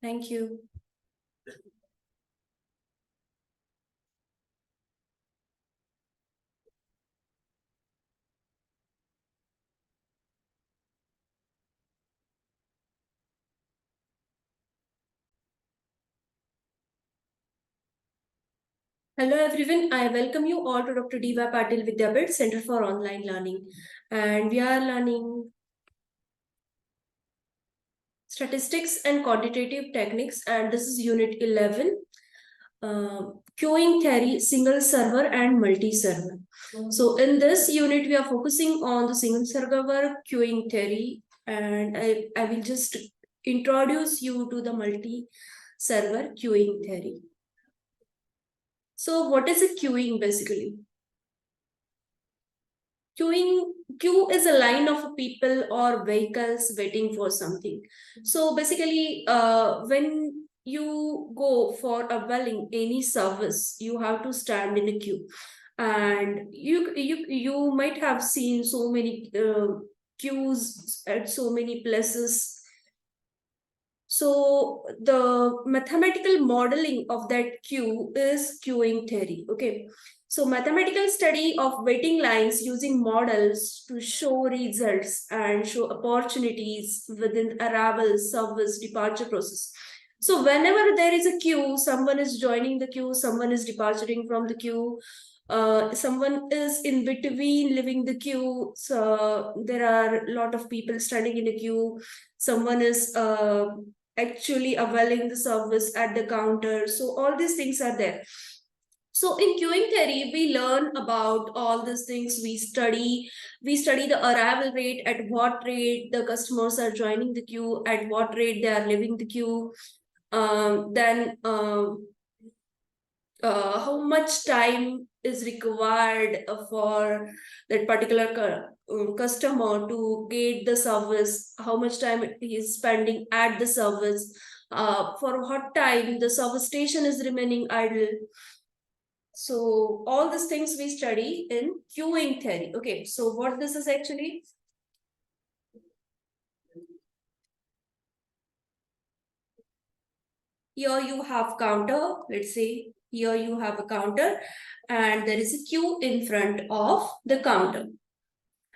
Thank you. Hello everyone, I welcome you all to Dr. Diva Patil Vidyapit Center for Online Learning. And we are learning statistics and quantitative techniques, and this is unit 11. Queuing theory, single server and multi-server. So in this unit, we are focusing on the single server queuing theory, and I will just introduce you to the multi-server queuing theory. So what is a queuing basically? Queue is a line of people or vehicles waiting for something. So basically, when you go for availing any service, you have to stand in a queue, and you might have seen so many queues at so many places. So the mathematical modeling of that queue is queuing theory. Okay. So mathematical study of waiting lines using models to show results and show opportunities within arrival, service, departure process. So whenever there is a queue, someone is joining the queue, someone is departing from the queue, someone is in between leaving the queue. So there are a lot of people standing in a queue. Someone is actually availing the service at the counter. So all these things are there. So in queuing theory, we learn about all these things. We study the arrival rate, at what rate the customers are joining the queue, at what rate they are leaving the queue. Then how much time is required for that particular customer to get the service, how much time he is spending at the service, for what time the service station is remaining idle. So all these things we study in queuing theory. Okay, so what this is actually? Here you have counter, let's say here you have a counter and there is a queue in front of the counter.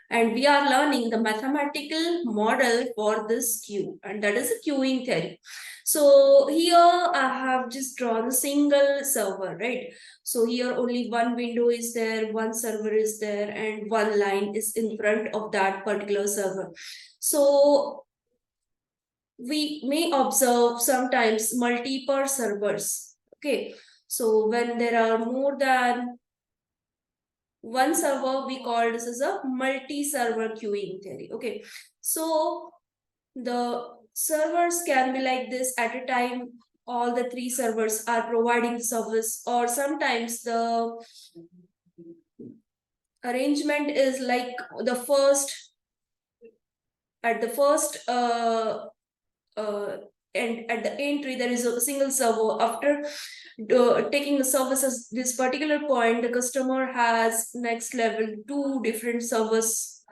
And we are learning the mathematical model for this queue, and that is a queuing theory. So here I have just drawn a single server, right? So here only one window is there, one server is there, and one line is in front of that particular server. So we may observe sometimes multiple servers. Okay, so when there are more than one server, we call this as a multi-server queuing theory. Okay, so the servers can be like this at a time. All the three servers are providing service, or sometimes the arrangement is like the first at the first uh, and at the entry there is a single server. After taking the services this particular point, the customer has next level two different servers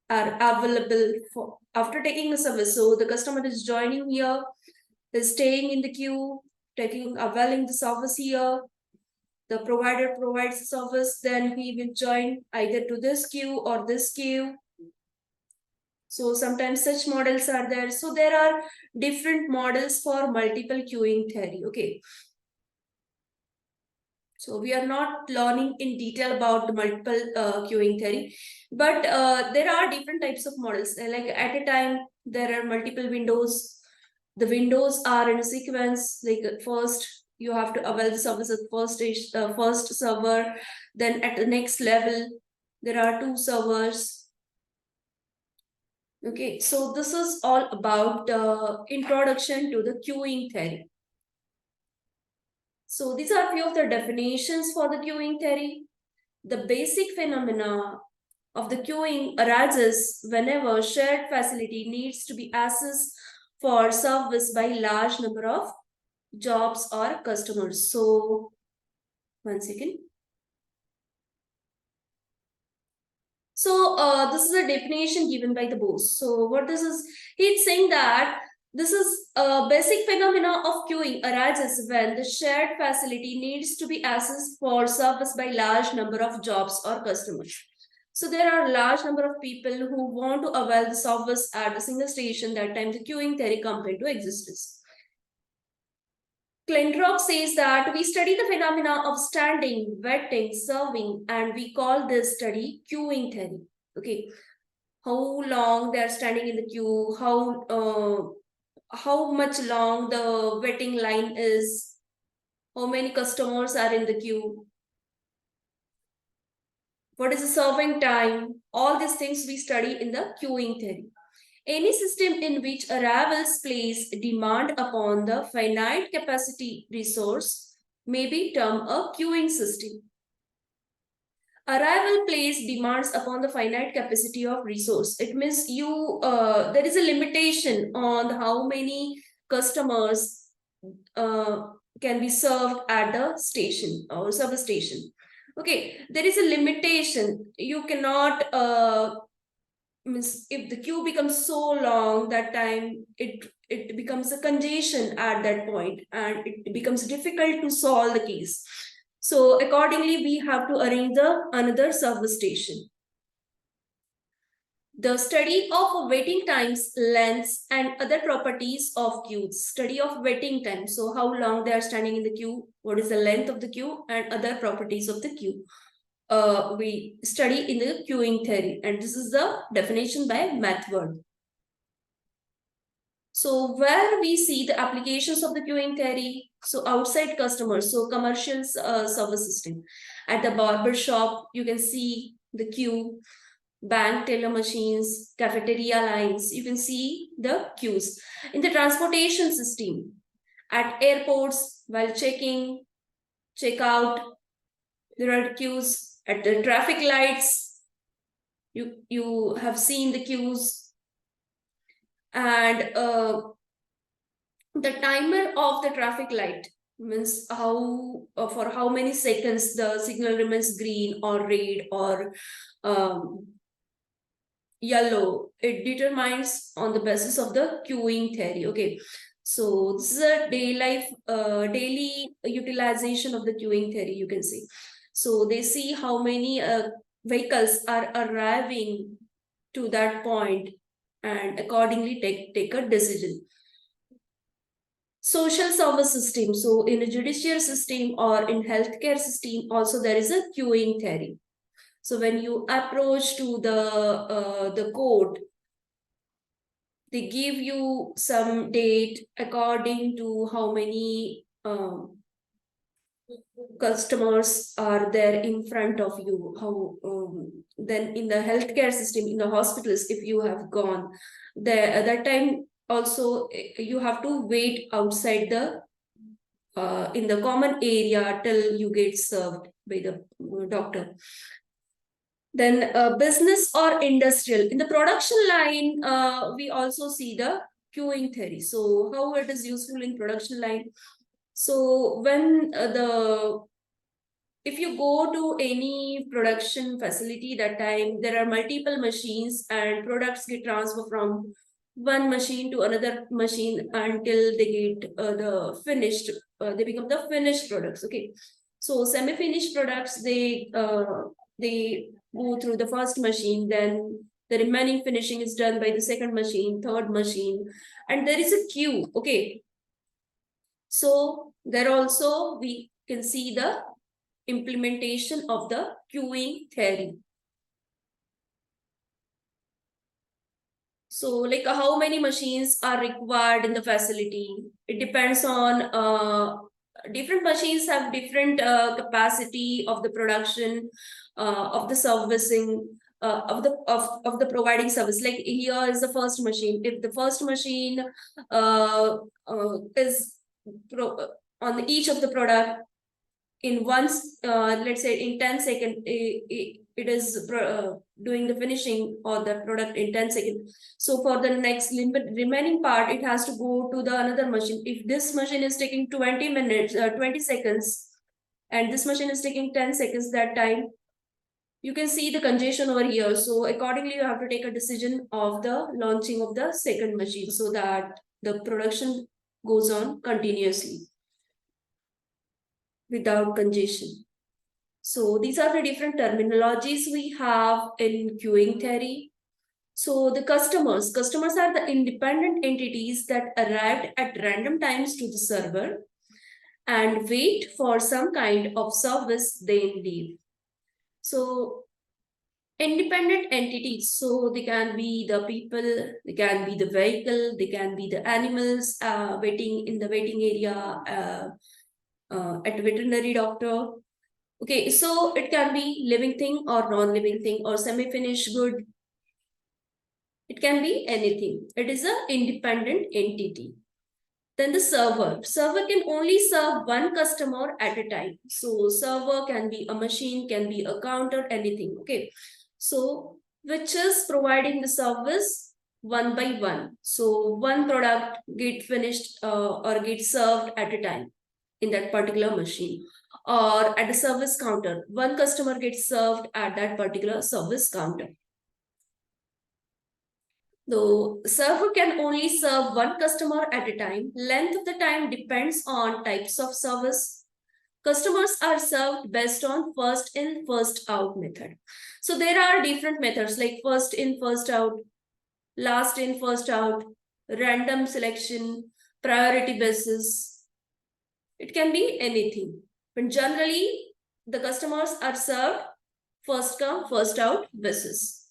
are available for after taking the service. So the customer is joining here, is staying in the queue, taking availing the service here. The provider provides the service, then he will join either to this queue or this queue. So sometimes such models are there. So there are different models for multiple queuing theory. Okay. So we are not learning in detail about the multiple queuing theory, but there are different types of models. Like at a time, there are multiple windows. The windows are in a sequence. Like first, you have to avail the service at first server. Then at the next level, there are two servers. Okay, so this is all about the introduction to the queuing theory. So these are a few of the definitions for the queuing theory. The basic phenomena of the queuing arises whenever shared facility needs to be accessed for service by large number of jobs or customers. So, one second. So, this is a definition given by the boss. So, what this is, he's saying that This is a basic phenomena of queuing arises when the shared facility needs to be accessed for service by large number of jobs or customers. So there are large number of people who want to avail the service at a single station. That time the queuing theory comes into existence. Klintrock says that we study the phenomena of standing, waiting, serving, and we call this study queuing theory. Okay, how long they are standing in the queue, how much long the waiting line is, how many customers are in the queue, what is the serving time, all these things we study in the queuing theory. Any system in which arrivals place demand upon the finite capacity resource may be termed a queuing system. Arrival place demands upon the finite capacity of resource. It means there is a limitation on how many customers can be served at the station or service station. Okay, there is a limitation. You cannot means if the queue becomes so long, that time it becomes a congestion at that point, and it becomes difficult to solve the case. So accordingly, we have to arrange the another service station. The study of waiting times, lengths, and other properties of queues. Study of waiting time. So how long they are standing in the queue, what is the length of the queue, and other properties of the queue. We study in the queuing theory, and this is the definition by Mathword. So where we see the applications of the queuing theory, so outside customers, so commercial service system. At the barber shop, you can see the queue, bank teller machines, cafeteria lines, you can see the queues. In the transportation system, at airports, while checking, check out, there are queues. At the traffic lights, you have seen the queues. And the timer of the traffic light means how for how many seconds the signal remains green or red or yellow. It determines on the basis of the queuing theory. Okay, so this is a daily utilization of the queuing theory, you can see. So they see how many vehicles are arriving to that point, and accordingly take a decision. Social service system. So in a judicial system or in healthcare system, also there is a queuing theory. So when you approach to the court, they give you some date according to how many customers are there in front of you. How then in the healthcare system, in the hospitals, if you have gone there at that time, also you have to wait outside the in the common area till you get served by the doctor. Then business or industrial. In the production line, we also see the queuing theory. So how it is useful in production line. So when if you go to any production facility, that time there are multiple machines and products get transferred from one machine to another machine until they get they become the finished products. Okay, so semi-finished products, they go through the first machine, then the remaining finishing is done by the second machine, third machine, and there is a queue. Okay, so there also we can see the implementation of the queuing theory. So like how many machines are required in the facility? It depends on different machines have different capacity of the production, of the servicing, of the providing service. Like here is the first machine. If the first machine is on each of the product, in once let's say in 10 seconds it is doing the finishing or the product in 10 seconds. So for the next remaining part, it has to go to the another machine. If this machine is taking 20 minutes 20 seconds and this machine is taking 10 seconds, that time you can see the congestion over here. So accordingly, you have to take a decision of the launching of the second machine, so that The production goes on continuously without congestion. So these are the different terminologies we have in queuing theory. So the customers are the independent entities that arrived at random times to the server and wait for some kind of service, then leave. So independent entities, so they can be the people, they can be the vehicle, they can be the animals waiting in the waiting area at veterinary doctor. Okay, so it can be living thing or non-living thing or semi-finished good. It can be anything. It is an independent entity. Then the server. Server can only serve one customer at a time. So server can be a machine, can be a counter, anything. Okay. So which is providing the service one by one. So one product get finished or get served at a time in that particular machine or at a service counter. One customer gets served at that particular service counter. The server can only serve one customer at a time. Length of the time depends on types of service. Customers are served based on first in, first out method. So there are different methods like first in, first out, last in, first out, random selection, priority basis. It can be anything. But generally, the customers are served first come, first out basis.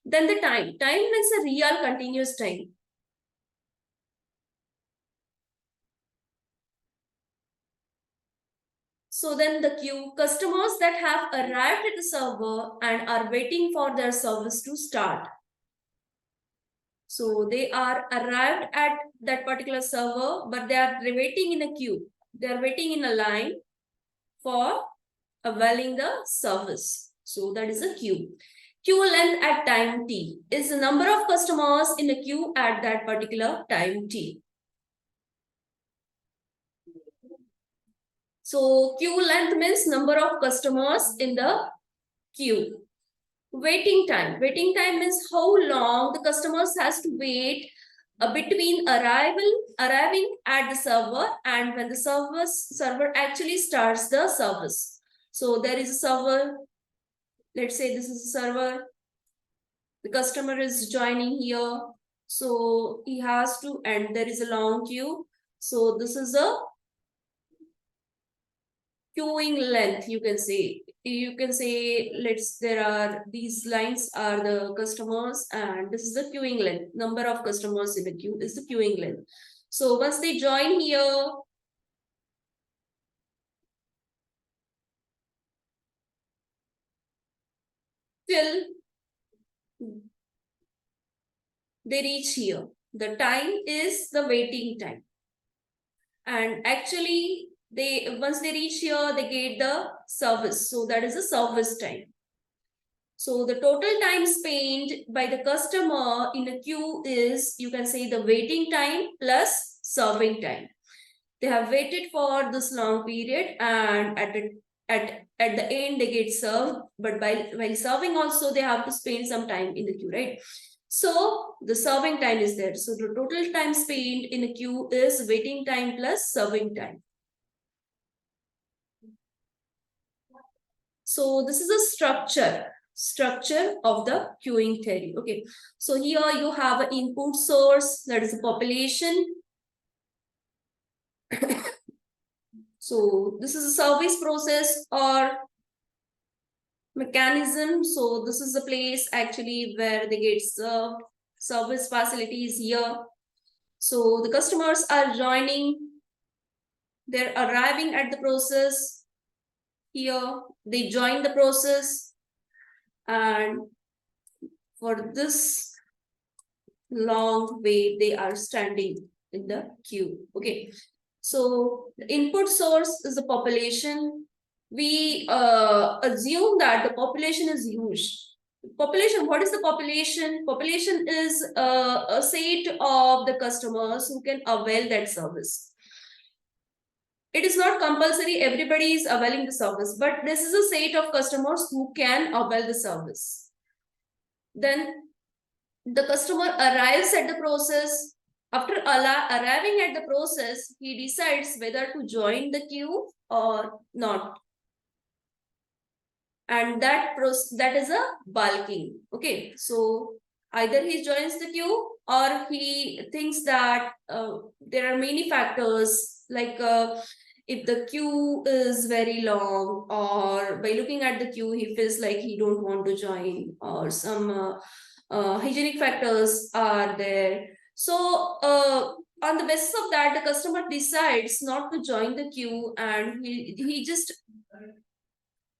Then the time. Time means a real continuous time. So then the queue, customers that have arrived at the server and are waiting for their service to start. So they are arrived at that particular server, but they are waiting in a queue. They are waiting in a line for availing the service. So that is a queue. Queue length at time t is the number of customers in a queue at that particular time t. So queue length means number of customers in the queue. Waiting time. Waiting time means how long the customers has to wait between arriving at the server and when the server actually starts the service. So there is a server. Let's say this is a server. The customer is joining here. So he has to, and there is a long queue. So this is a queuing length, you can say. You can say, there are, these lines are the customers and this is the queuing length. Number of customers in the queue is the queuing length. So once they join here, till they reach here, the time is the waiting time. And actually, once they reach here, they get the service. So that is the service time. So the total time spent by the customer in a queue is, you can say, the waiting time plus serving time. They have waited for this long period and at the end they get served, but while serving also they have to spend some time in the queue, right? So the serving time is there. So the total time spent in a queue is waiting time plus serving time. So this is a structure of the queuing theory. Okay, so here you have an input source, that is the population. So this is a service process or mechanism. So this is the place actually where they get served. Service facilities here. So the customers are joining, they're arriving at the process. Here they join the process, and for this long way they are standing in the queue. Okay, so the input source is the population. We assume that the population is huge. Population, what is the population? Population is a set of the customers who can avail that service. It is not compulsory everybody is availing the service, but this is a set of customers who can avail the service. Then the customer arrives at the process. After arriving at the process, he decides whether to join the queue or not. And that is a bulking. Okay, so either he joins the queue or he thinks that there are many factors like if the queue is very long, or by looking at the queue he feels like he don't want to join, or some hygienic factors are there. So on the basis of that, the customer decides not to join the queue, and he just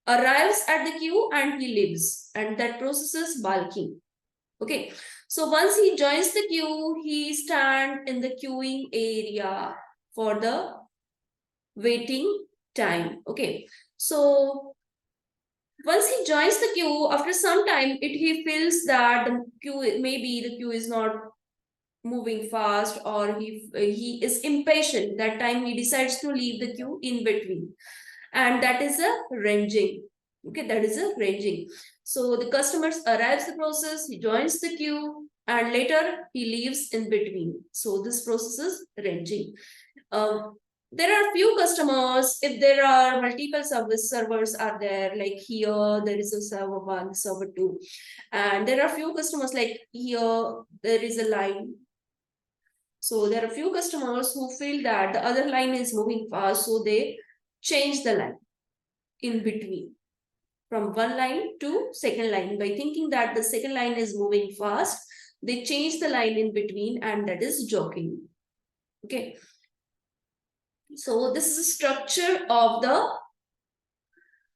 arrives at the queue and he leaves, and that process is bulking. Okay, so once he joins the queue, he stands in the queuing area for the waiting time. Okay, so once he joins the queue, after some time, he feels that the queue, maybe the queue is not moving fast, or he is impatient. That time he decides to leave the queue in between, and that is a ranging. Okay, that is a ranging. So the customers arrives the process, he joins the queue, and later he leaves in between. So this process is ranging. There are few customers, if there are multiple servers are there, like here there is a server 1, server 2, and there are few customers like here there is a line. So there are few customers who feel that the other line is moving fast, so they change the line in between from one line to second line. By thinking that the second line is moving fast, they change the line in between, and that is jogging. Okay. So this is the structure of the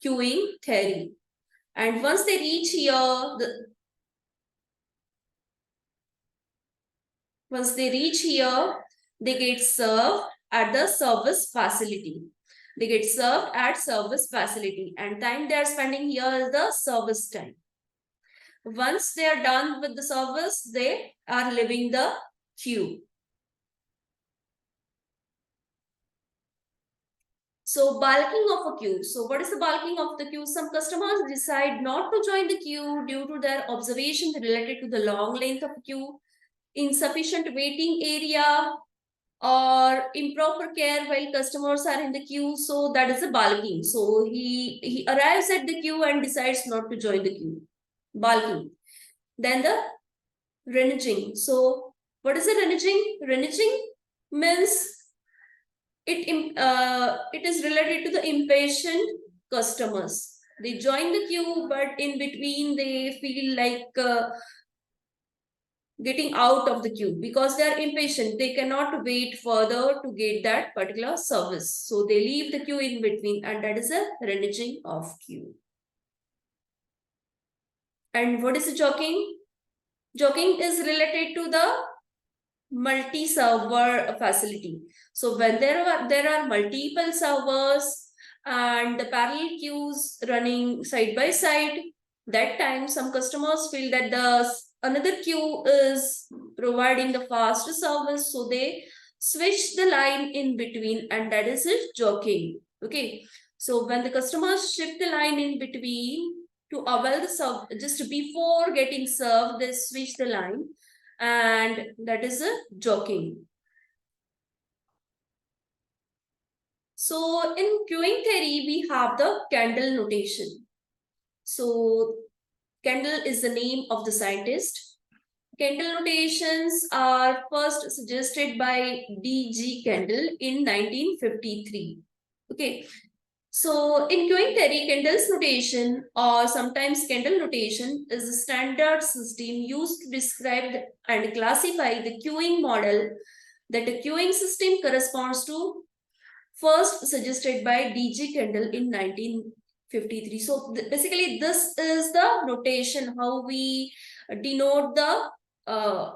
queuing theory. And once they reach here, they get served at the service facility. They get served at service facility, and time they are spending here is the service time. Once they are done with the service, they are leaving the queue. So bulking of a queue. So what is the bulking of the queue? Some customers decide not to join the queue due to their observation related to the long length of queue, insufficient waiting area, or improper care while customers are in the queue. So that is a bulking. So he arrives at the queue and decides not to join the queue. Bulking. Then the reneging. So what is a reneging? Reneging means it is related to the impatient customers. They join the queue, but in between they feel like getting out of the queue because they are impatient. They cannot wait further to get that particular service. So they leave the queue in between, and that is a reneging of queue. And what is jogging? Jogging is related to the multi-server facility. So when there are multiple servers and the parallel queues running side by side, that time some customers feel that the another queue is providing the fast service, so they switch the line in between, and that is it, jogging. Okay, so when the customers shift the line in between to avail the serve, just before getting served, they switch the line, and that is a jogging. So in queuing theory, we have the candle notation. So candle is the name of the scientist. Candle notations are first suggested by D.G. Kendall in 1953. Okay. So in queuing theory, Kendall's notation, or sometimes Kendall notation, is a standard system used to describe and classify the queuing model that a queuing system corresponds to, first suggested by D.G. Kendall in 1953. So basically, this is the notation, how we denote the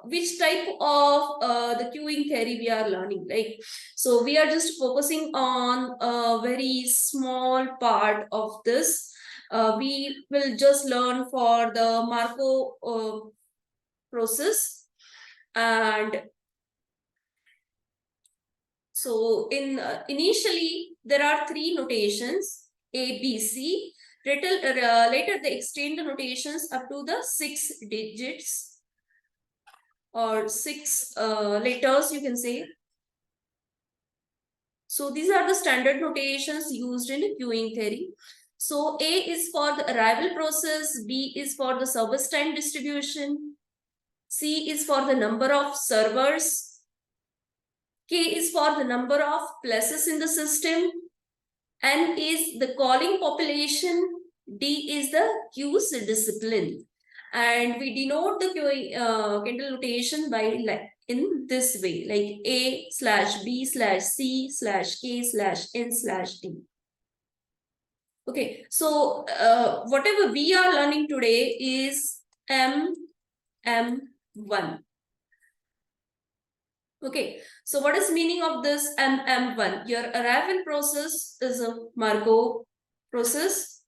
which type of the queuing theory we are learning. Like, so we are just focusing on a very small part of this. We will just learn for the Markov process. And so initially there are three notations, A, B, C. Later they extend the notations up to the 6 digits. or 6 letters, you can say. So these are the standard notations used in queuing theory. So A is for the arrival process, B is for the service time distribution, C is for the number of servers, K is for the number of places in the system, N is the calling population, D is the queues discipline. And we denote the Kendall notation by like in this way, like A/B/C/K/N/D. Okay, so whatever we are learning today is MM1. Okay, so what is meaning of this MM1? Your arrival process is a Markov process.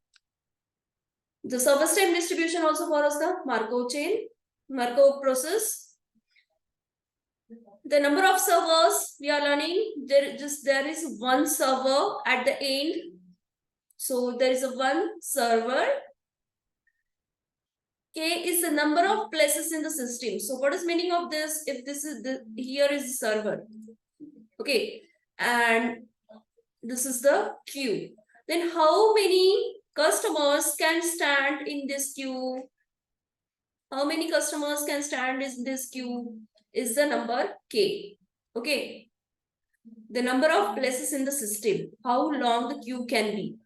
The service time distribution also follows the Markov process. The number of servers we are learning, there is one server at the end. So there is a one server. K is the number of places in the system. So what is meaning of this? If this is here is the server. Okay, and this is the queue. Then how many customers can stand in this queue? How many customers can stand in this queue is the number K. Okay. The number of places in the system, how long the queue can be.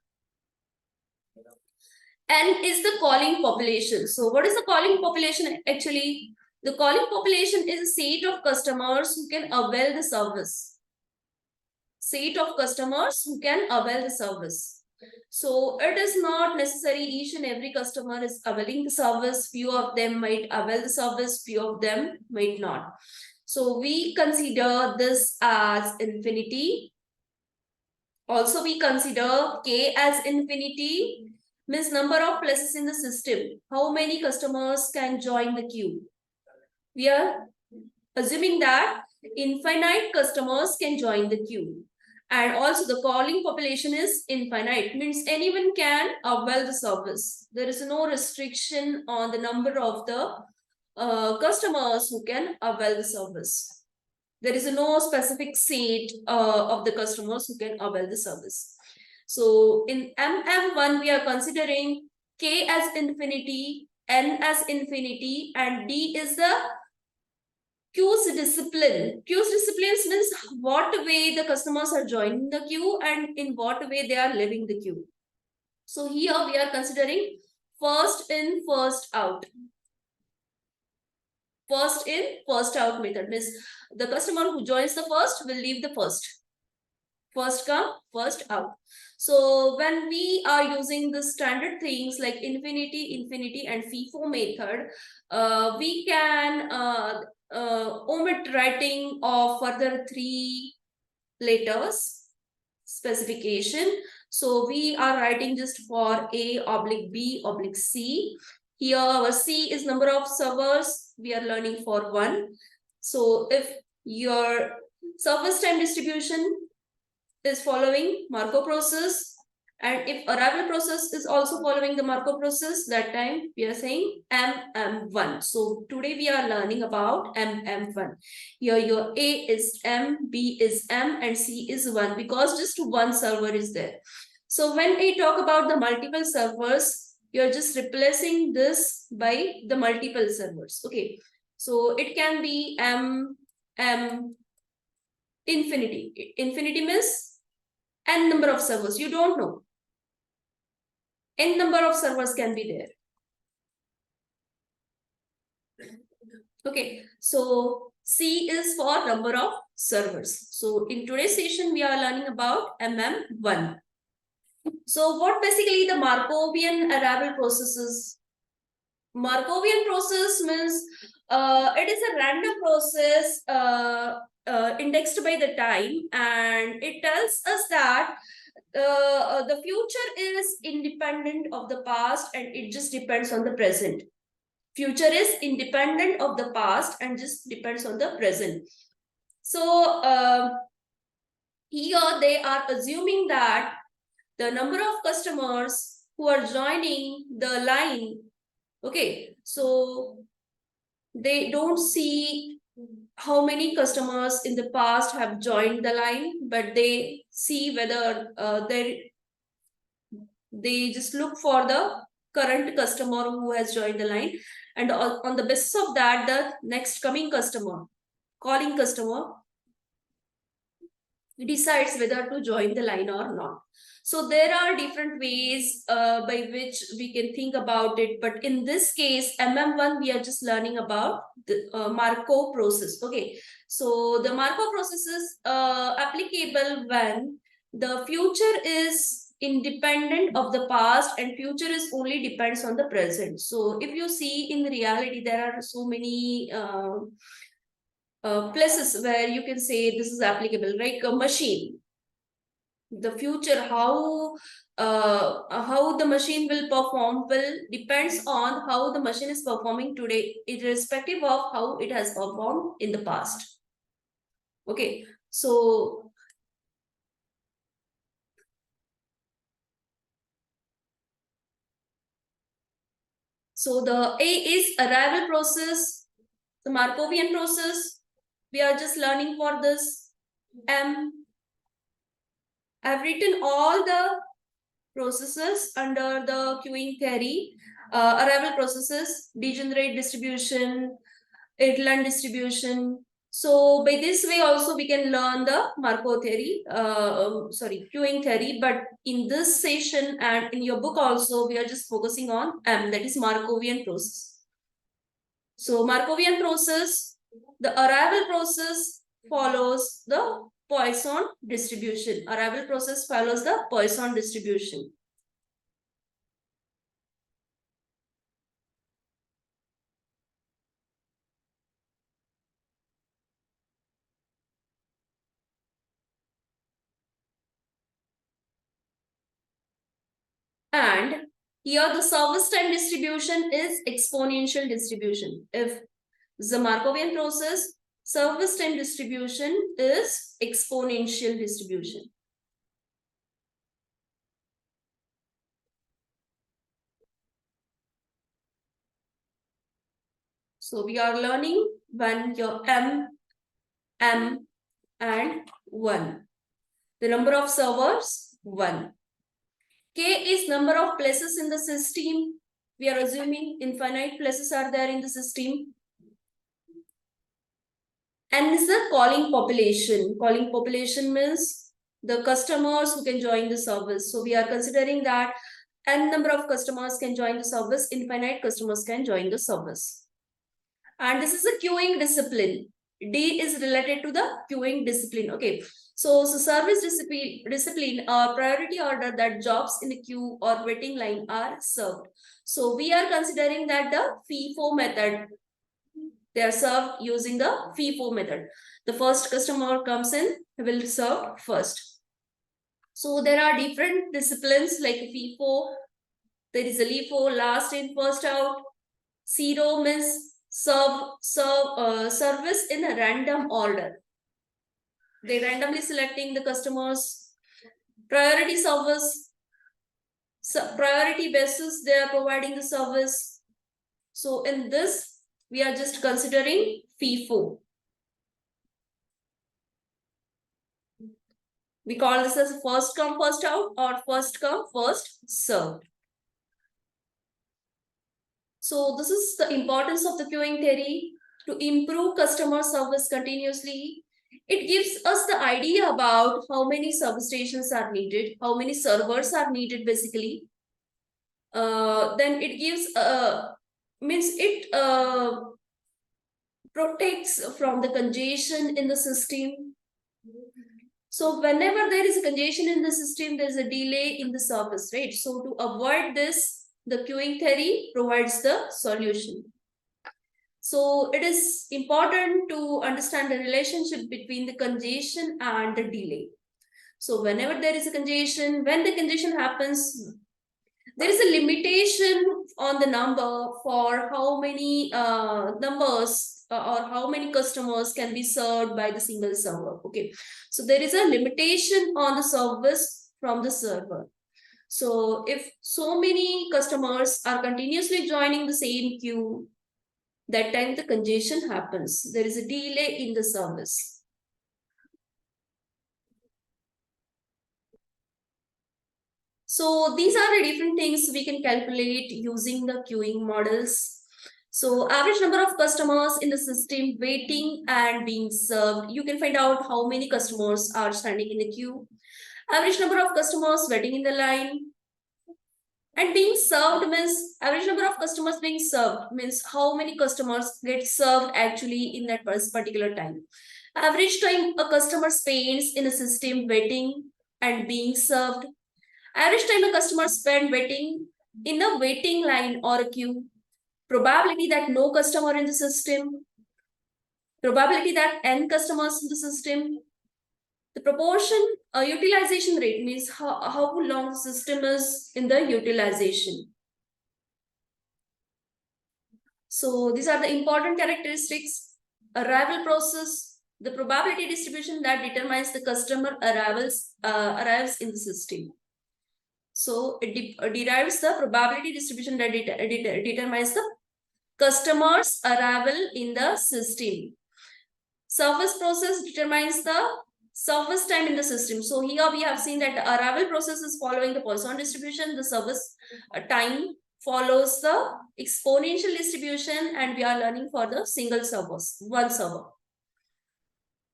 N is the calling population. So what is the calling population actually? The calling population is a set of customers who can avail the service. Set of customers who can avail the service. So it is not necessary each and every customer is availing the service. Few of them might avail the service, few of them might not. So we consider this as infinity. Also, we consider K as infinity, means number of places in the system. How many customers can join the queue? We are assuming that infinite customers can join the queue. And also the calling population is infinite, means anyone can avail the service. There is no restriction on the number of the customers who can avail the service. There is no specific set of the customers who can avail the service. So in MM1, we are considering K as infinity, N as infinity, and D is the queues discipline. Queues disciplines means what way the customers are joining the queue and in what way they are leaving the queue. So here we are considering first in, first out. First in, first out method means the customer who joins the first will leave the first. First come, first out. So when we are using the standard things like infinity, and FIFO method, we can omit writing of further 3 letters specification. So we are writing just for A/B/C. Here our C is number of servers. We are learning for 1. So if your service time distribution is following Markov process, and if arrival process is also following the Markov process, that time we are saying MM1. So today we are learning about MM1. Here your A is M, B is M, and C is 1 because just one server is there. So when I talk about the multiple servers, you're just replacing this by the multiple servers. Okay. So it can be M, infinity. Infinity means n number of servers. You don't know. N number of servers can be there. Okay, so C is for number of servers. So in today's session, we are learning about MM1. So what basically the Markovian arrival process is? Markovian process means it is a random process indexed by the time, and it tells us that the future is independent of the past and it just depends on the present. Future is independent of the past and just depends on the present. So here they are assuming that the number of customers who are joining the line, okay, so they don't see how many customers in the past have joined the line, but they see whether they just look for the current customer who has joined the line, and on the basis of that, the next coming customer, calling customer, decides whether to join the line or not. So there are different ways by which we can think about it. But in this case, MM1, we are just learning about the Markov process. Okay. So the Markov process is applicable when the future is independent of the past and future is only depends on the present. So if you see in reality, there are so many places where you can say this is applicable, like a machine. The future, how the machine will perform will depends on how the machine is performing today, irrespective of how it has performed in the past. Okay, so the A is arrival process, the Markovian process. We are just learning for this. I've written all the processes under the queuing theory. Arrival processes, degenerate distribution, Edelman distribution. So by this way also we can learn the Markov theory, queuing theory. But in this session and in your book also, we are just focusing on M, that is Markovian process. So Markovian process, the arrival process follows the Poisson distribution. Arrival process follows the Poisson distribution. And here the service time distribution is exponential distribution. If the Markovian process, service time distribution is exponential distribution. So we are learning when your M, and 1. The number of servers, 1. K is number of places in the system. We are assuming infinite places are there in the system. N is the calling population. Calling population means the customers who can join the service. So we are considering that N number of customers can join the service, infinite customers can join the service. And this is a queuing discipline. D is related to the queuing discipline. Okay. So service discipline or priority order that jobs in the queue or waiting line are served. So we are considering that the FIFO method. They are served using the FIFO method. The first customer comes in, will serve first. So there are different disciplines like FIFO. There is a LIFO, last in, first out. Zero means service in a random order. They randomly selecting the customers. Priority service, priority basis, they are providing the service. So in this, we are just considering FIFO. We call this as first come, first out or first come, first served. So this is the importance of the queuing theory to improve customer service continuously. It gives us the idea about how many substations are needed, how many servers are needed basically. Then it gives, means it protects from the congestion in the system. So whenever there is a congestion in the system, there is a delay in the service, right? So to avoid this, the queuing theory provides the solution. So it is important to understand the relationship between the congestion and the delay. So whenever there is a congestion, when the congestion happens, there is a limitation on the number for how many numbers or how many customers can be served by the single server. Okay, so there is a limitation on the service from the server. So if so many customers are continuously joining the same queue, That time the congestion happens. There is a delay in the service. So these are the different things we can calculate using the queuing models. So average number of customers in the system waiting and being served. You can find out how many customers are standing in the queue. Average number of customers waiting in the line. And being served means average number of customers being served means how many customers get served actually in that particular time. Average time a customer spends in a system waiting and being served. Average time a customer spend waiting in a waiting line or a queue. Probability that no customer in the system. Probability that n customers in the system. The proportion utilization rate means how long the system is in the utilization. So these are the important characteristics. Arrival process, the probability distribution that determines the customer arrives in the system. So it derives the probability distribution that determines the customer's arrival in the system. Service process determines the service time in the system. So here we have seen that the arrival process is following the Poisson distribution. The service time follows the exponential distribution, and we are learning for the single servers, one server.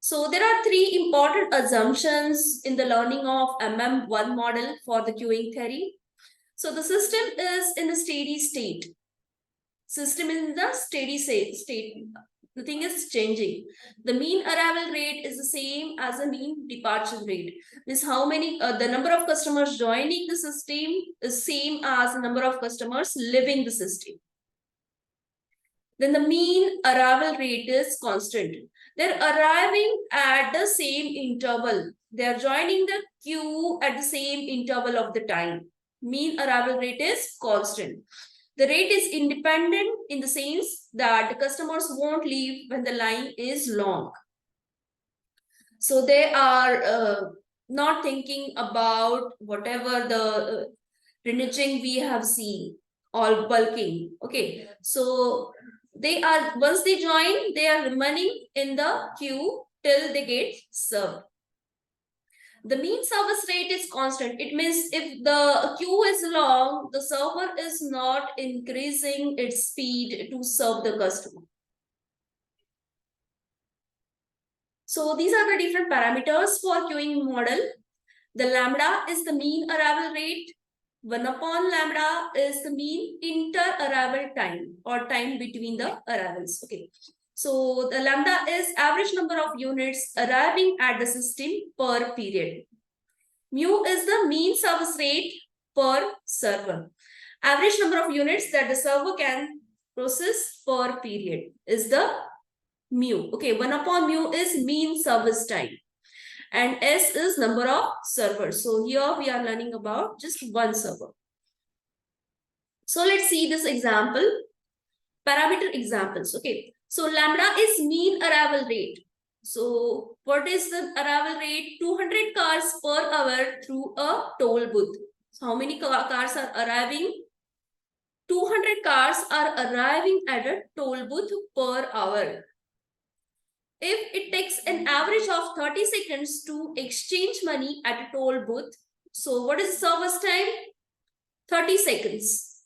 So there are three important assumptions in the learning of MM1 model for the queuing theory. So the system is in the steady state. System is in the steady state. Nothing is changing. The mean arrival rate is the same as the mean departure rate. Means how many, the number of customers joining the system is same as the number of customers leaving the system. Then the mean arrival rate is constant. They're arriving at the same interval. They're joining the queue at the same interval of the time. Mean arrival rate is constant. The rate is independent in the sense that the customers won't leave when the line is long. So they are not thinking about whatever the reneging we have seen, all bulking. Okay, so they are, once they join, they are remaining in the queue till they get served. The mean service rate is constant. It means if the queue is long, the server is not increasing its speed to serve the customer. So these are the different parameters for queuing model. The lambda is the mean arrival rate. 1 upon lambda is the mean inter-arrival time or time between the arrivals. Okay. So the lambda is average number of units arriving at the system per period. Mu is the mean service rate per server. Average number of units that the server can process per period is the mu. Okay, 1 upon mu is mean service time. And S is number of servers. So here we are learning about just one server. So let's see this example. Parameter examples. Okay. So lambda is mean arrival rate. So what is the arrival rate? 200 cars per hour through a toll booth. So how many cars are arriving? 200 cars are arriving at a toll booth per hour. If it takes an average of 30 seconds to exchange money at a toll booth, so what is service time? 30 seconds.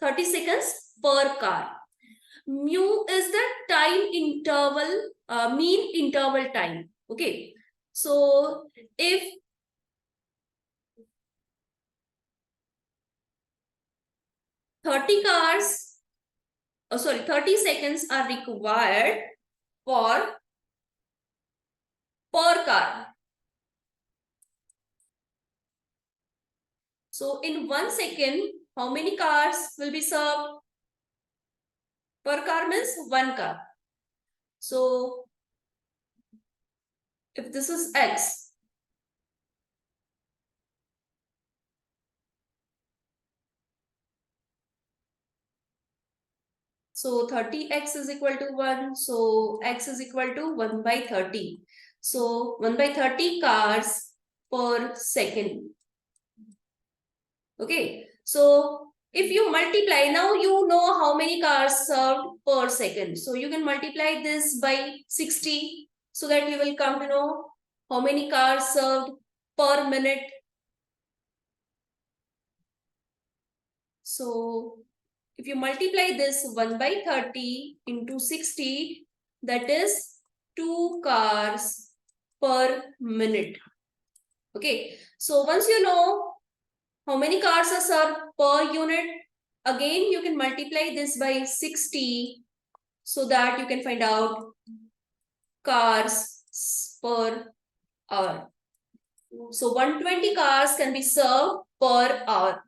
30 seconds per car. Mu is the time interval, mean interval time. Okay. So if 30 cars, 30 seconds are required for per car. So in 1 second, how many cars will be served? Per car means 1 car. So if this is X, so 30X is equal to 1. So X is equal to 1 by 30. So 1 by 30 cars per second. Okay. So If you multiply, now you know how many cars served per second. So you can multiply this by 60 so that you will come to know how many cars served per minute. So if you multiply this 1 by 30 into 60, that is 2 cars per minute. Okay. So once you know how many cars are served per unit, again you can multiply this by 60 so that you can find out cars per hour. So 120 cars can be served per hour.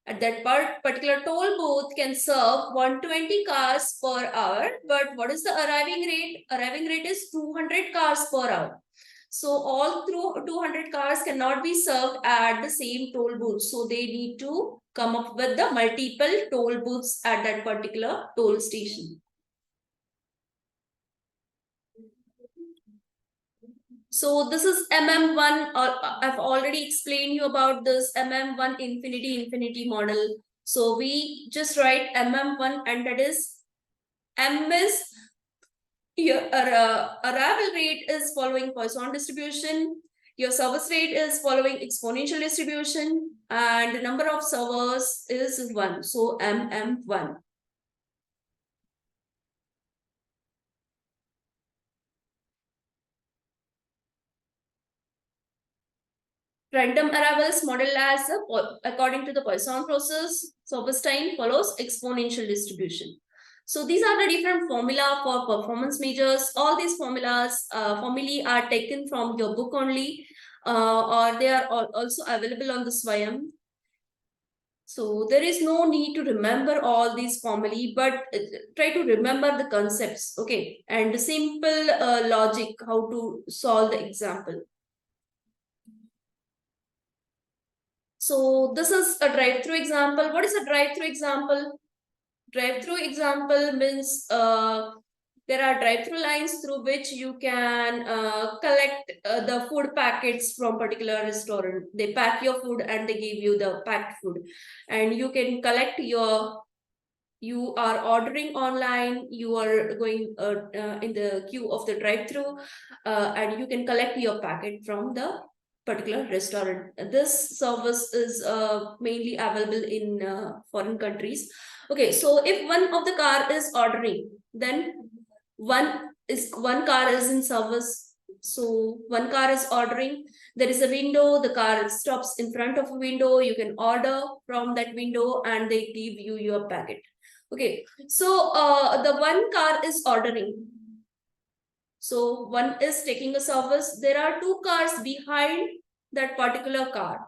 At that particular toll booth can serve 120 cars per hour. But what is the arriving rate? Arriving rate is 200 cars per hour. So all through 200 cars cannot be served at the same toll booth. So they need to come up with the multiple toll booths at that particular toll station. So this is MM1. I've already explained you about this MM1 infinity model. So we just write MM1, and that is M is your arrival rate is following Poisson distribution. Your service rate is following exponential distribution, and the number of servers is 1. So MM1. Random arrivals model as according to the Poisson process, service time follows exponential distribution. So these are the different formula for performance measures. All these formulae are taken from your book only, or they are also available on the Swayam. So there is no need to remember all these formulae, but try to remember the concepts, okay, and the simple logic, how to solve the example. So this is a drive-through example. What is a drive-through example? Drive-through example means there are drive-through lines through which you can collect the food packets from particular restaurant. They pack your food and they give you the packed food, and you can collect your. You are ordering online. You are going in the queue of the drive-through, and you can collect your packet from the particular restaurant. This service is mainly available in foreign countries. Okay, so if one of the car is ordering, then one car is in service. So one car is ordering. There is a window. The car stops in front of a window. You can order from that window, and they give you your packet. Okay, so the one car is ordering. So one is taking a service. There are two cars behind that particular car.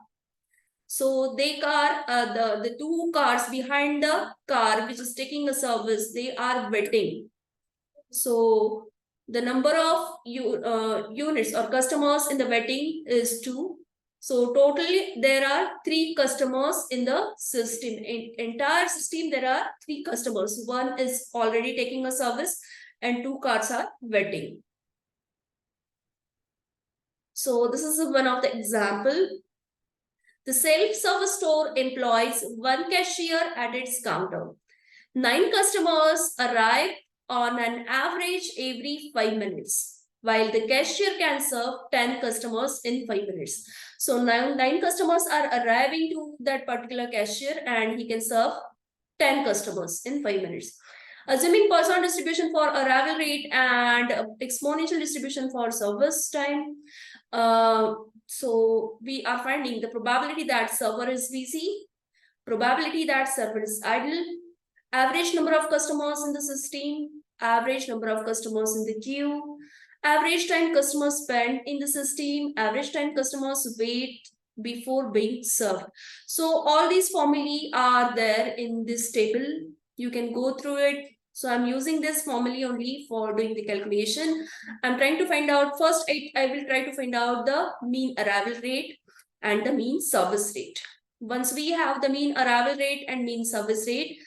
So the two cars behind the car which is taking a service, they are waiting. So the number of units or customers in the waiting is 2. So totally there are 3 customers in the system. In entire system, there are 3 customers. One is already taking a service and 2 cars are waiting. So this is one of the example. The self-service store employs 1 cashier at its counter. 9 customers arrive on an average every 5 minutes, while the cashier can serve 10 customers in 5 minutes. So now 9 customers are arriving to that particular cashier, and he can serve 10 customers in 5 minutes. Assuming Poisson distribution for arrival rate and exponential distribution for service time, so we are finding the probability that server is busy, probability that server is idle, average number of customers in the system, average number of customers in the queue, average time customers spend in the system, average time customers wait before being served. So all these formulae are there in this table. You can go through it. So I'm using this formulae only for doing the calculation. I'm trying to find out, first I will try to find out the mean arrival rate and the mean service rate. Once we have the mean arrival rate and mean service rate,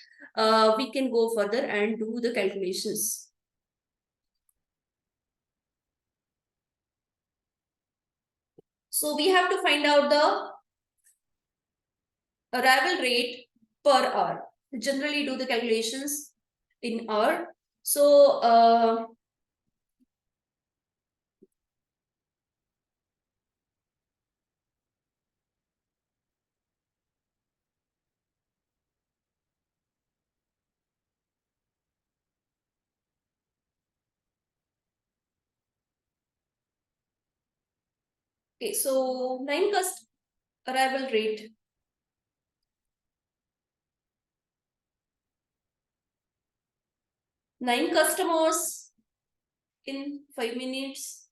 we can go further and do the calculations. So we have to find out the arrival rate per hour. Generally do the calculations in hour. So okay, so 9 arrival rate. 9 customers in 5 minutes.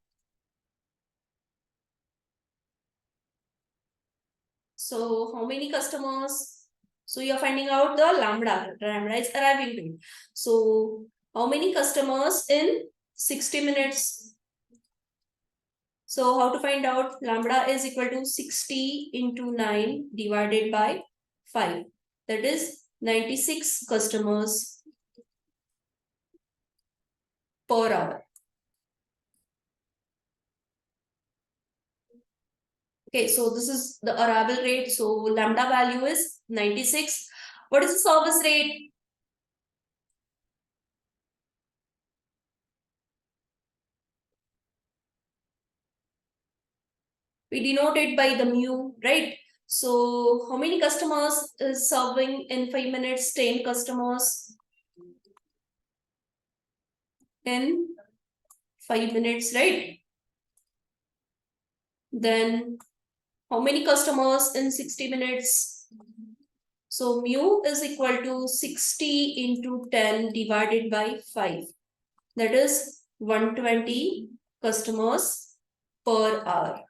So how many customers? So you're finding out the lambda. Lambda is arriving rate. So how many customers in 60 minutes? So how to find out? Lambda is equal to 60 into 9 divided by 5. That is 96 customers per hour. Okay, so this is the arrival rate. So lambda value is 96. What is the service rate? We denote it by the mu, right? So how many customers is serving in 5 minutes? 10 customers in 5 minutes, right? Then how many customers in 60 minutes? So mu is equal to 60 into 10 divided by 5. That is 120 customers per hour.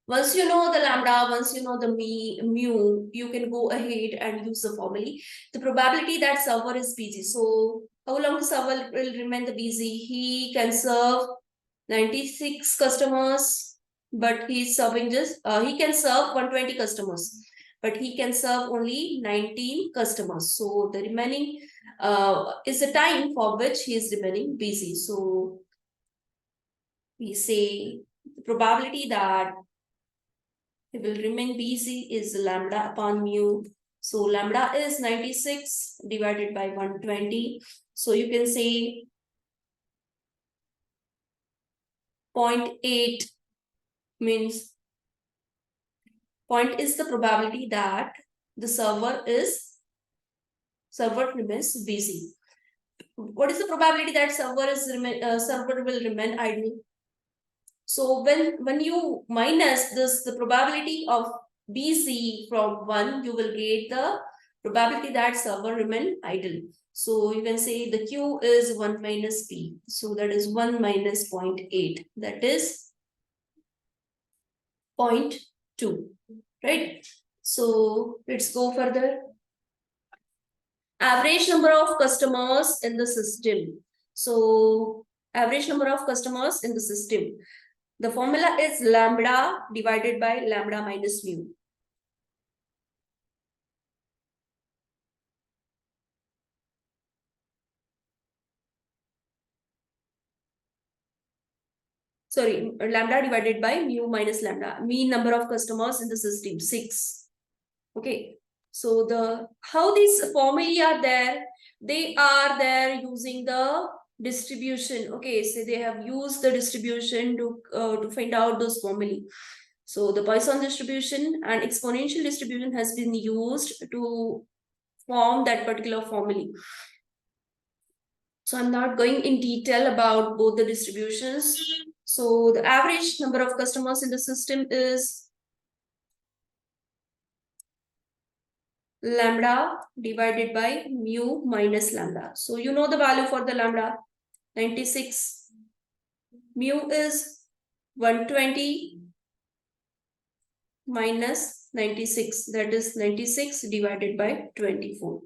Once you know the lambda, once you know the mu, you can go ahead and use the formula. The probability that server is busy. So how long the server will remain the busy? He can serve 96 customers, but he's serving just, he can serve 120 customers, but he can serve only 19 customers. So the remaining is the time for which he is remaining busy. So we say the probability that he will remain busy is lambda upon mu. So lambda is 96 divided by 120. So you can say 0.8 means point is the probability that the server remains busy. What is the probability that server will remain idle? So when you minus this, the probability of BC from 1, you will get the probability that server remain idle. So you can say the Q is 1 minus P. So that is 1 minus 0.8. That is 0.2. Right? So let's go further. Average number of customers in the system. So average number of customers in the system. The formula is lambda divided by lambda minus mu. Sorry, lambda divided by mu minus lambda. Mean number of customers in the system, 6. Okay. So how these formulae are there? They are there using the distribution. Okay, so they have used the distribution to find out those formulae. So the Poisson distribution and exponential distribution has been used to form that particular formula. So I'm not going in detail about both the distributions. So the average number of customers in the system is lambda divided by mu minus lambda. So you know the value for the lambda, 96. Mu is 120 minus 96. That is 96 divided by 24.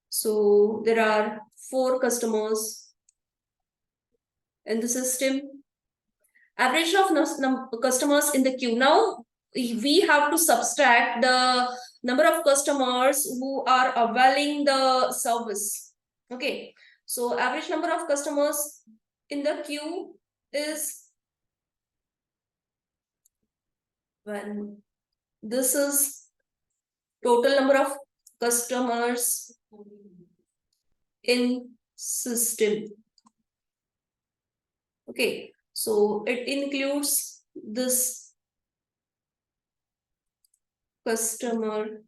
So there are 4 customers in the system. Average of customers in the queue. Now we have to subtract the number of customers who are availing the service. Okay, so average number of customers in the queue is, when this is total number of customers in system. Okay, so it includes this customer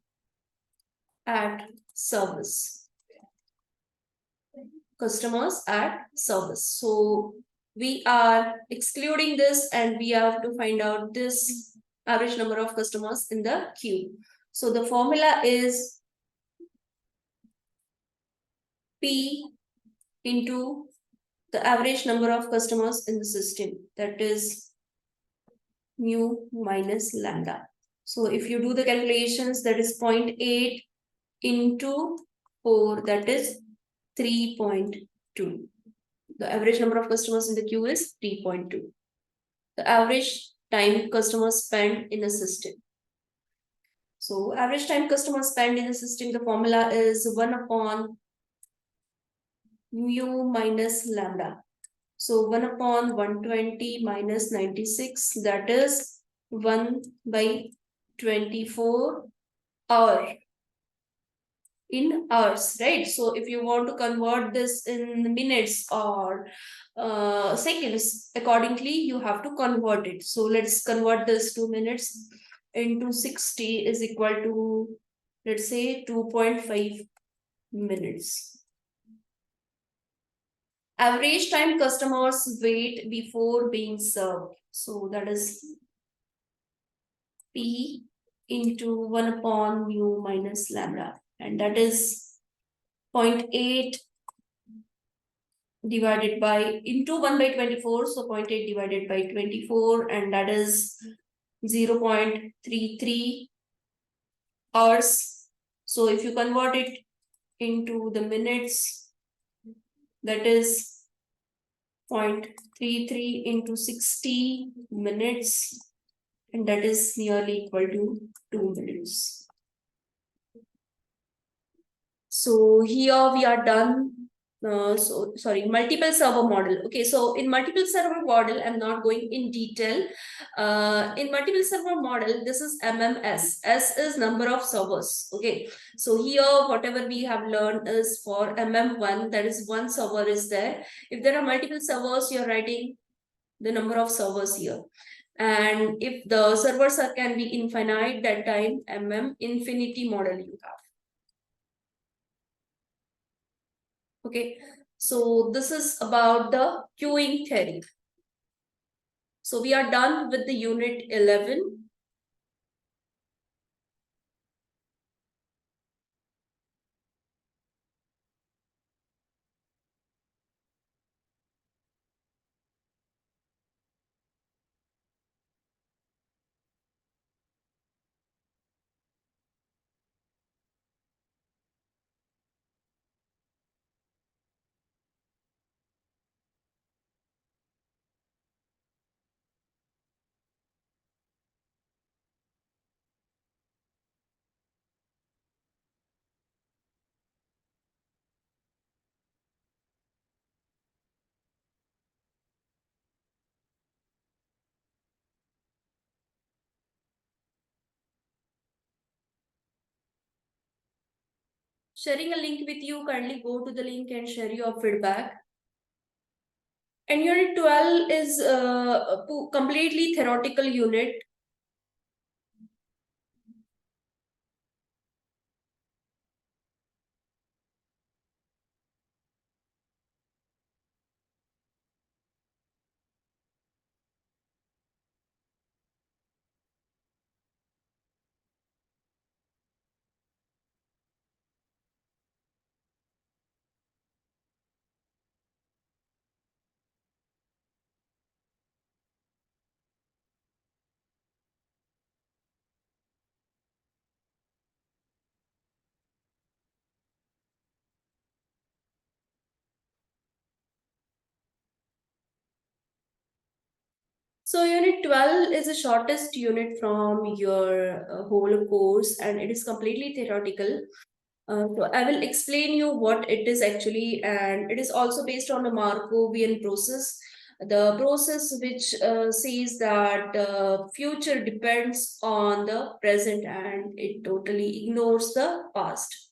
at service, customers at service. So we are excluding this and we have to find out this average number of customers in the queue. So the formula is P into the average number of customers in the system, that is mu minus lambda. So if you do the calculations, that is 0.8 into 4, that is 3.2. The average number of customers in the queue is 3.2. The average time customers spend in a system. So average time customers spend in the system, the formula is 1 upon mu minus lambda. So 1 upon 120 minus 96, that is 1 by 24 hour in hours, right? So if you want to convert this in minutes or seconds, accordingly, you have to convert it. So let's convert this to minutes into 60 is equal to, let's say, 2.5 minutes. Average time customers wait before being served. So that is P into 1 upon mu minus lambda. And that is 0.8 divided by into 1 by 24. So 0.8 divided by 24. And that is 0.33 hours. So if you convert it into the minutes, that is 0.33 into 60 minutes, and that is nearly equal to 2 minutes. So here we are done. Multiple server model. Okay, so in multiple server model, I'm not going in detail. In multiple server model, this is MMS. S is number of servers. Okay, so here whatever we have learned is for MM1, that is one server is there. If there are multiple servers, you're writing the number of servers here. And if the servers can be infinite, that time MM infinity model you have. Okay, so this is about the queuing theory. So we are done with the unit 11. Sharing a link with you, kindly go to the link and share your feedback. And unit 12 is a completely theoretical unit. So unit 12 is the shortest unit from your whole course, and it is completely theoretical. So I will explain you what it is actually, and it is also based on a Markovian process. the process which says that future depends on the present and it totally ignores the past.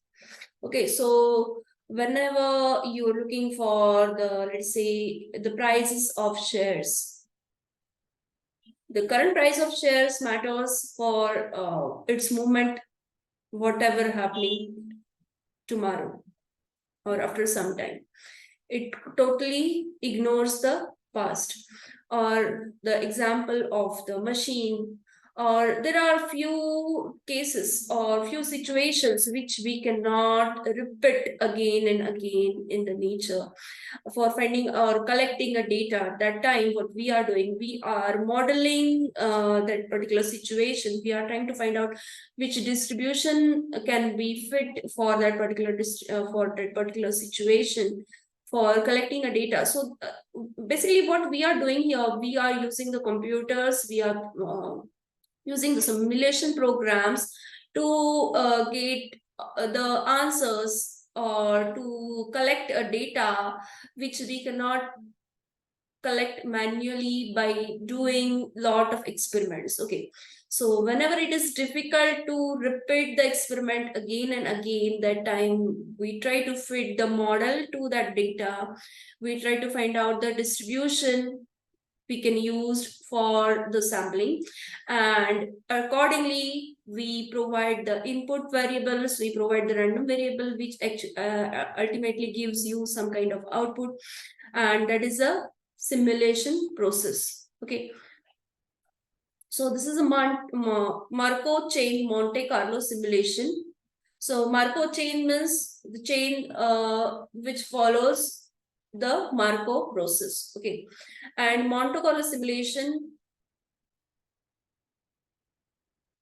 Okay, so whenever you're looking for the, let's say, the prices of shares, the current price of shares matters for its movement, whatever happening tomorrow or after some time. It totally ignores the past. Or the example of the machine, or there are few cases or few situations which we cannot repeat again and again in the nature. For finding or collecting a data, that time what we are doing, we are modeling that particular situation. We are trying to find out which distribution can be fit for that particular situation, for collecting a data. So basically what we are doing here, we are using the computers, we are using the simulation programs to get the answers or to collect a data which we cannot collect manually by doing lot of experiments. Okay, so whenever it is difficult to repeat the experiment again and again, that time we try to fit the model to that data. We try to find out the distribution we can use for the sampling, and accordingly we provide the input variables, we provide the random variable which ultimately gives you some kind of output, and that is a simulation process. Okay, so this is a Markov chain Monte Carlo simulation. So Markov chain means the chain which follows the Markov process. Okay, and Monte Carlo simulation.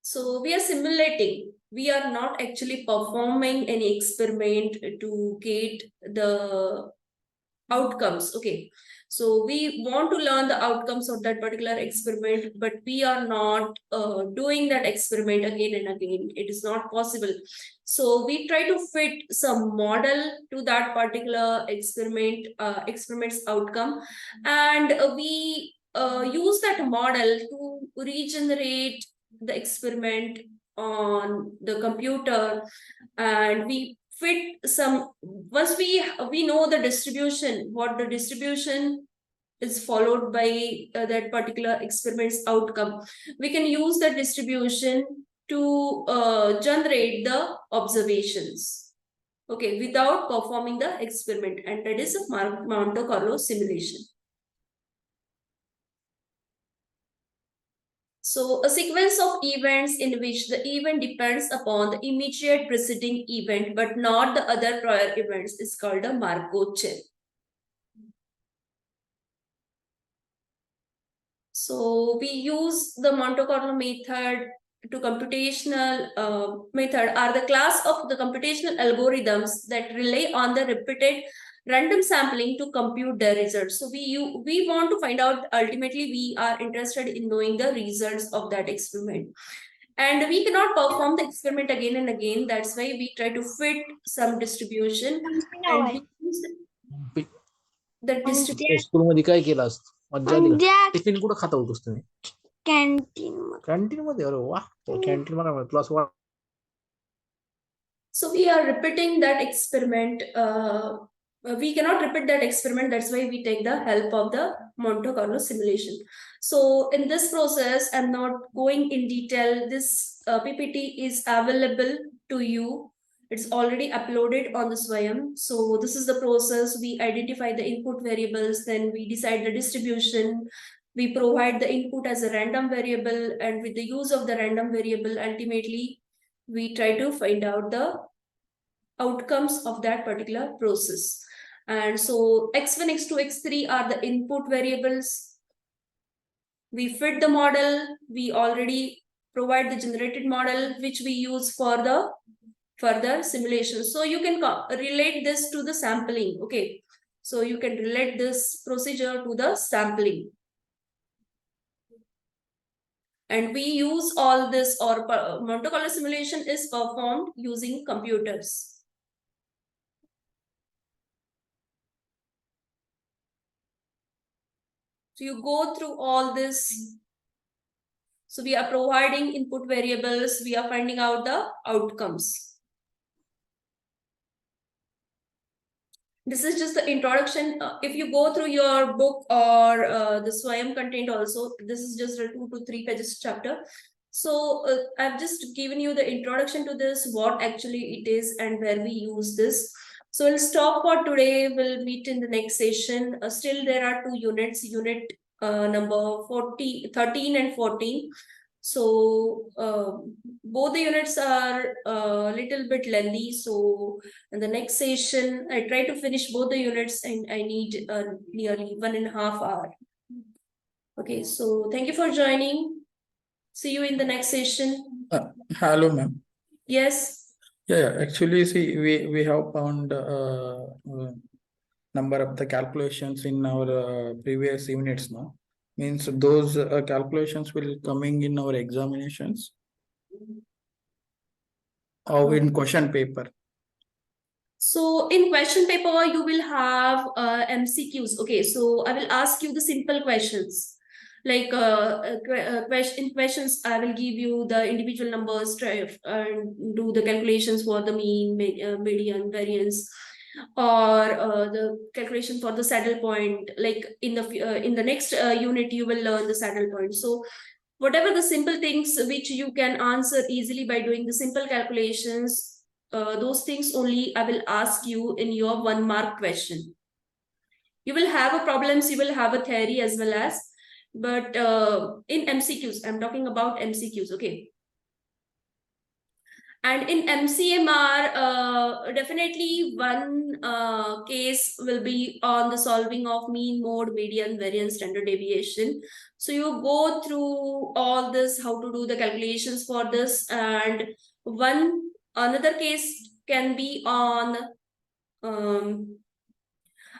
So we are simulating. We are not actually performing any experiment to get the outcomes. Okay, so we want to learn the outcomes of that particular experiment, but we are not doing that experiment again and again. It is not possible. So we try to fit some model to that particular experiment's outcome, and we use that model to regenerate the experiment on the computer, and we fit some, once we know the distribution, what the distribution is followed by that particular experiment's outcome, we can use that distribution to generate the observations, okay, without performing the experiment, and that is a Monte Carlo simulation. So a sequence of events in which the event depends upon the immediate preceding event but not the other prior events is called a Markov chain. So we use the Monte Carlo method to computational method are the class of the computational algorithms that rely on the repeated random sampling to compute the results. So we want to find out, ultimately we are interested in knowing the results of that experiment. And we cannot perform the experiment again and again. That's why we try to fit some distribution and we use the distribution. स्कूलमध्ये काय केलं असतं? मज्जा आली का? Tiffin कुठं खाता होतोस तुम्ही? कॅन्टीन मध्ये. अरे वा, कॅन्टीन मला क्लास वा. So we are repeating that experiment. We cannot repeat that experiment. That's why we take the help of the Monte Carlo simulation. So in this process, I'm not going in detail. This PPT is available to you. It's already uploaded on the Swayam. So this is the process. We identify the input variables, then we decide the distribution. We provide the input as a random variable, and with the use of the random variable, ultimately, we try to find out the outcomes of that particular process. And so x1, x2, x3 are the input variables. We fit the model. We already provide the generated model, which we use for the further simulation. So you can relate this to the sampling. Okay, so you can relate this procedure to the sampling. And we use all this, or Monte Carlo simulation is performed using computers. So you go through all this. So we are providing input variables. We are finding out the outcomes. This is just the introduction. If you go through your book or the Swayam content also, this is just a 2 to 3 pages chapter. So I've just given you the introduction to this, what actually it is and where we use this. So we'll stop for today. We'll meet in the next session. Still there are 2 units, unit number 13 and 14. So both the units are a little bit lengthy. So in the next session, I try to finish both the units and I need nearly 1.5 hours. Okay, so thank you for joining. See you in the next session. Hello, ma'am. Yes. Yeah, actually, see, we have found number of the calculations in our previous units now. Means those calculations will coming in our examinations or in question paper. So in question paper, you will have MCQs. Okay, so I will ask you the simple questions. Like in questions, I will give you the individual numbers, try and do the calculations for the mean, median, variance, or the calculation for the saddle point. Like in the next unit, you will learn the saddle point. So whatever the simple things which you can answer easily by doing the simple calculations, those things only I will ask you in your 1 mark question. You will have a problems, you will have a theory as well as, but in MCQs, I'm talking about MCQs, okay. And in MCMR, definitely one case will be on the solving of mean, mode, median, variance, standard deviation. So you go through all this, how to do the calculations for this, and another case can be on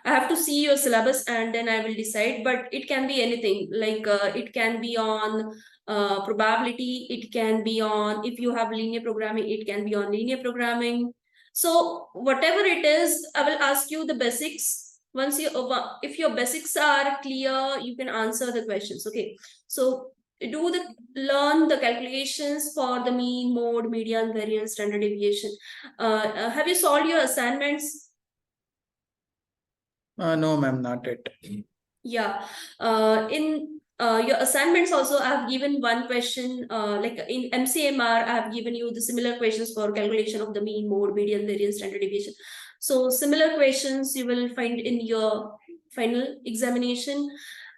I have to see your syllabus and then I will decide, but it can be anything. Like it can be on probability, it can be on, if you have linear programming, it can be on linear programming. So whatever it is, I will ask you the basics. Once you, if your basics are clear, you can answer the questions. Okay. So learn the calculations for the mean, mode, median, variance, standard deviation. Have you solved your assignments? No, ma'am, not yet. Yeah. In your assignments also, I have given one question, like in MCMR, I have given you the similar questions for calculation of the mean, mode, median, variance, standard deviation. So similar questions you will find in your final examination.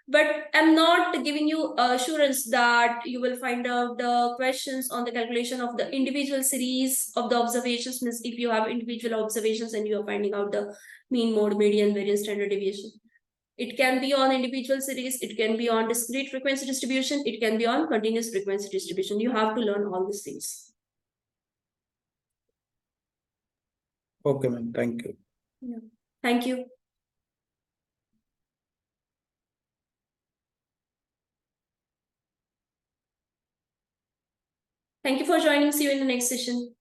But I'm not giving you assurance that you will find out the questions on the calculation of the individual series of the observations. Means if you have individual observations and you are finding out the mean, mode, median, variance, standard deviation. It can be on individual series, it can be on discrete frequency distribution, it can be on continuous frequency distribution. You have to learn all these things. Okay, ma'am. Thank you. Yeah. Thank you. Thank you for joining. See you in the next session.